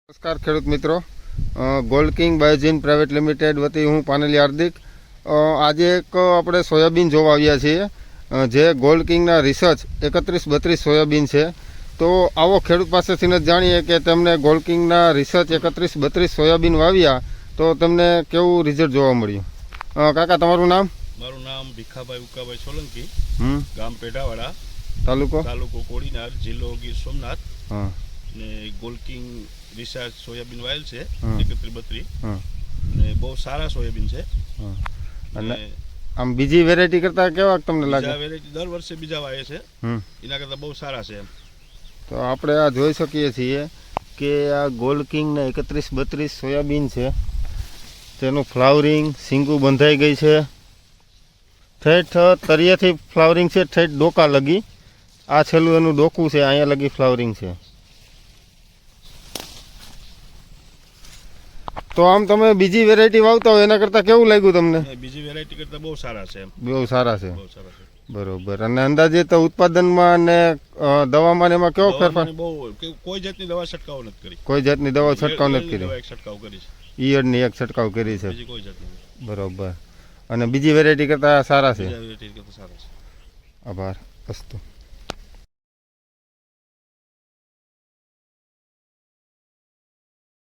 નમસ્કાર ખેડૂત મિત્રો, ગોલ્ડ કિંગ બાયોજીન પ્રાઇવેટ લિમિટેડ વતી હું પાનેલી હાર્દિક. આજે એક આપણે સોયાબીન જોવા આવ્યા છીએ, જે ગોલ્ડ કિંગના રિસર્ચ 3132 સોયાબીન છે. તો આવો ખેડૂત પાસેથી જ જાણીએ કે તેમને ગોલ્ડ કિંગના રિસર્ચ 3132 સોયાબીન વાવ્યા તો તમને કેવું રિઝલ્ટ જોવા મળ્યું. કાકા, તમારું નામ? મારું નામ ભીખાભાઈ ઉકાભાઈ સોલંકી, ગામ પેઢાવાડા, તાલુકો કોડીનાર, જિલ્લો ગીર સોમનાથ. ને ગોલ્ડ કિંગ રિસર્ચ સોયાબીન વાયેલ છે 3132 ને બહુ સારા સોયાબીન છે. અને આમ બીજી વેરાયટી કરતા કેવા તમને લાગે? બીજા વેરાયટી દર વર્ષે બીજા વાવે છે, એના કરતા બહુ સારા છે. તો આપણે આ જોઈ શકીએ છીએ કે આ ગોલ્ડ કિંગના 3132 સોયાબીન છે. તેનું ફ્લાવરિંગ, સિંગુ બંધાઈ ગઈ છે, ઠેઠ તળિયેથી ફ્લાવરિંગ છે, ઠેઠ ડોકા લગી. આ છેલ્લું એનું ડોકું છે, અહીંયા લગી ફ્લાવરિંગ છે. તો આમ તમે બીજી વેરાયટી વાવતા હોય એના કરતાં કેવું લાગ્યું તમને? બીજી વેરાયટી કરતાં બહુ સારા છે. બહુ સારા છે. બરોબર. અને અંદાજે તો ઉત્પાદનમાં અને દવામાં એમાં કેવો ફેરફાર? કોઈ જાતની દવા છંટકાવ નથી કરી. કોઈ જાતની દવા છંટકાવ નથી કરી. છંટકાવ કરી છે. ઈયળની એક છંટકાવ કરી છે. બીજી કોઈ જાતની. બરોબર. અને બીજી વેરાયટી કરતાં સારા છે. બીજી વેરાયટી કરતાં સારા છે. આભાર. અસ્તુ.